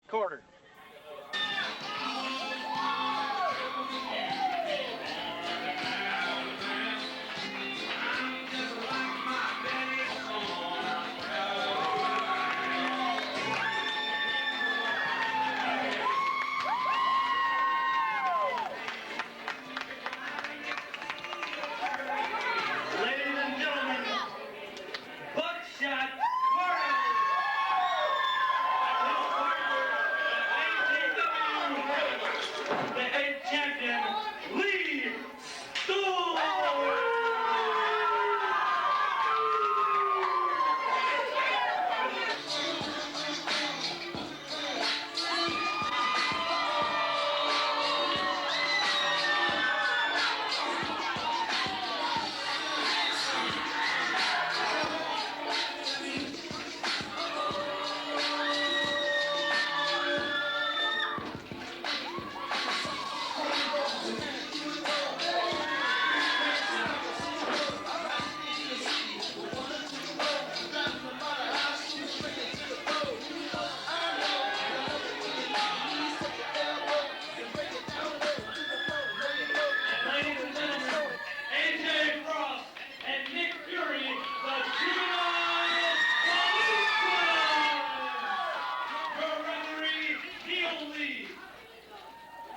Quarter. Ladies and gentlemen, Buckshot quarter. The eighth champion, Lee Stool. Ladies and gentlemen, AJ Frost and Nick Fury, the juvenile delinquents. Your referee, Neil Lee.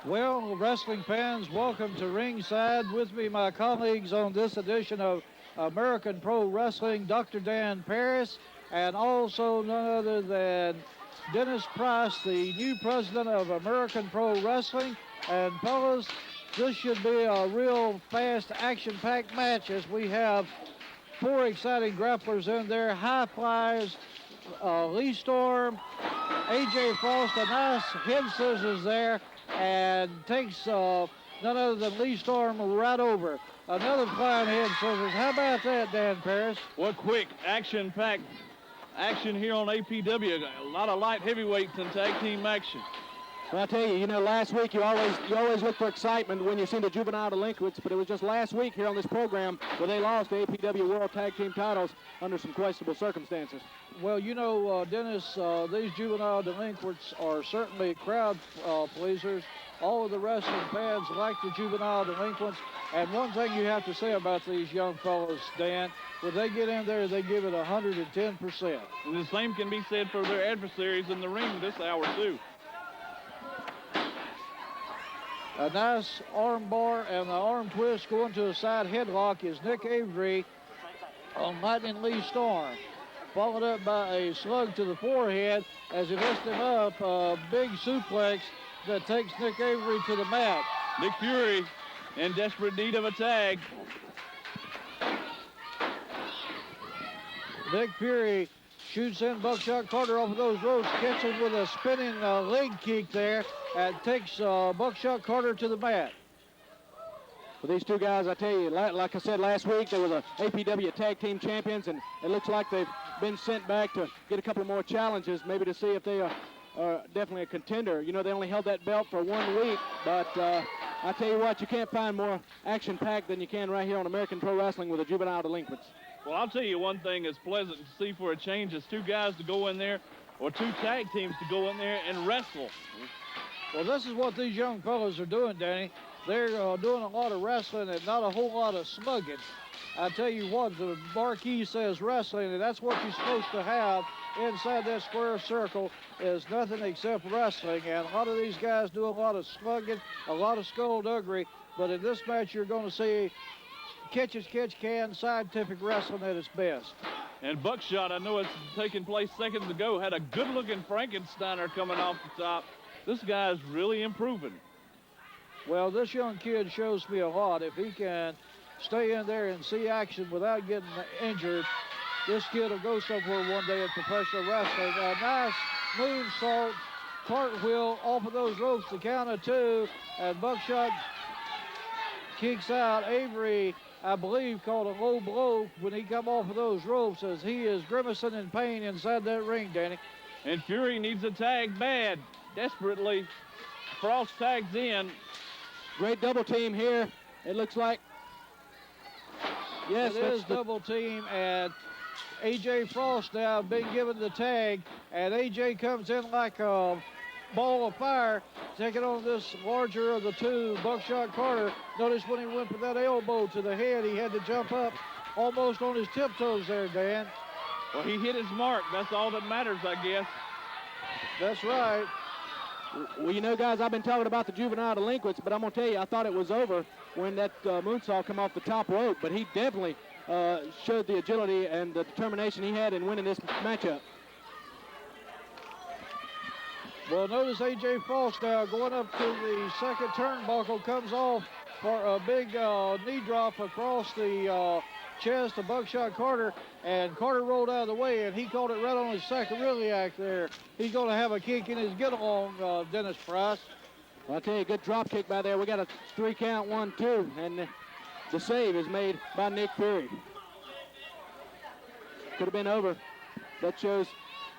Well, wrestling fans, welcome to ringside. With me, my colleagues on this edition of American Pro Wrestling, Dr. Dan Paris, and also none other than Dennis Price, the new president of American Pro Wrestling. And fellas, this should be a real fast, action-packed match as we have four exciting grapplers in there. High flyers, Lee Storm, AJ Frost, a nice head scissors there, and takes none other than Lee Storm right over. Another flying head scissors. How about that, Dan Paris? What quick, action-packed action here on APW. A lot of light heavyweights and tag team action. Well, I tell you, last week you always look for excitement when you see the juvenile delinquents, but it was just last week here on this program where they lost the APW World Tag Team titles under some questionable circumstances. Well, Dennis, these juvenile delinquents are certainly crowd pleasers. All of the wrestling fans like the juvenile delinquents. And one thing you have to say about these young fellows, Dan, when they get in there, they give it 110%. And the same can be said for their adversaries in the ring this hour, too. A nice arm bar and the arm twist going to a side headlock is Nick Avery on Lightning Lee Storm. Followed up by a slug to the forehead as he lifts him up. A big suplex that takes Nick Avery to the mat. Nick Fury in desperate need of a tag. Nick Fury shoots in Buckshot Carter off of those ropes, catches with a spinning leg kick there, and takes Buckshot Carter to the mat. Well, these two guys, I tell you, like I said last week, they were the APW Tag Team Champions, and it looks like they've been sent back to get a couple more challenges, maybe to see if they are definitely a contender. They only held that belt for 1 week, but I tell you what, you can't find more action-packed than you can right here on American Pro Wrestling with the juvenile delinquents. Well, I'll tell you one thing that's pleasant to see for a change is two guys to go in there, or two tag teams to go in there and wrestle. Well, this is what these young fellas are doing, Danny. They're doing a lot of wrestling and not a whole lot of smugging. I tell you what, the marquee says wrestling, and that's what you're supposed to have inside that square circle is nothing except wrestling. And a lot of these guys do a lot of smugging, a lot of skullduggery, but in this match you're going to see catch-as-catch-can scientific wrestling at its best. And Buckshot, I know it's taking place seconds ago, had a good-looking Frankensteiner coming off the top. This guy's really improving. Well, this young kid shows me a lot. If he can stay in there and see action without getting injured, this kid will go somewhere one day in professional wrestling. A nice moonsault, cartwheel off of those ropes, the count of two, and Buckshot kicks out. Avery, I believe, called a low blow when he come off of those ropes as he is grimacing in pain inside that ring, Danny. And Fury needs a tag bad, desperately. Frost tags in. Great double team here. It looks like. Yes, it is double team, and AJ Frost now been given the tag, and AJ comes in like a ball of fire, taking on this larger of the two, Buckshot Carter. Notice when he went for that elbow to the head, he had to jump up almost on his tiptoes there, Dan. Well, he hit his mark. That's all that matters, I guess. That's right. Well, you know, guys, I've been talking about the juvenile delinquents, but I'm going to tell you, I thought it was over when that moonsault come off the top rope, but he definitely showed the agility and the determination he had in winning this matchup. Well, notice A.J. Frost now going up to the second turnbuckle, comes off for a big knee drop across the chest of Buckshot Carter, and Carter rolled out of the way, and he caught it right on his sacroiliac there. He's going to have a kick in his get-along, Dennis Price. Well, I'll tell you, good drop kick by there. We got a 3 count, 1, 2, and the save is made by Nick Perry. Could have been over. That shows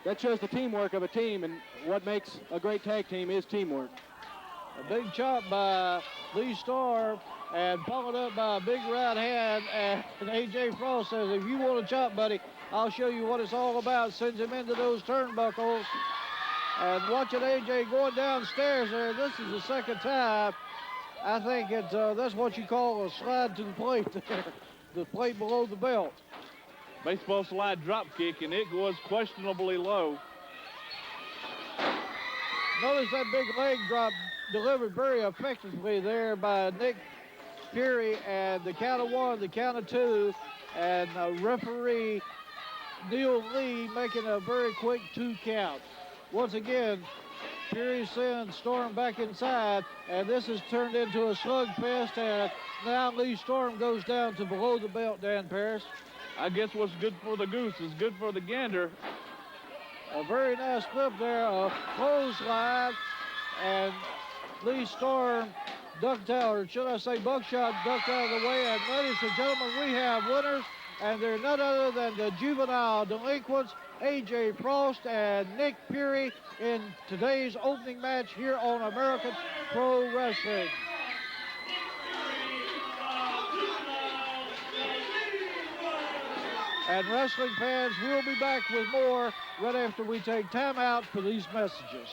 the teamwork of a team, and what makes a great tag team is teamwork. A big chop by Lee Storm, and followed up by a big right hand, and A.J. Frost says, if you want to chop, buddy, I'll show you what it's all about. Sends him into those turnbuckles. And watching A.J. going downstairs there, this is the second time. I think that's what you call a slide to the plate there, the plate below the belt. Baseball slide drop kick, and it was questionably low. Notice that big leg drop delivered very effectively there by Nick Fury, and the count of 1, the count of 2, and referee Neil Lee making a very quick 2 count. Once again, Fury sends Storm back inside, and this has turned into a slugfest, and now Lee Storm goes down to below the belt, Dan Paris. I guess what's good for the goose is good for the gander. A very nice flip there, a clothesline, and Lee Storm ducked out, or should I say Buckshot ducked out of the way. And ladies and gentlemen, we have winners, and they're none other than the juvenile delinquents, A.J. Frost and Nick Fury, in today's opening match here on American Pro Wrestling. And wrestling fans, we'll be back with more right after we take time out for these messages.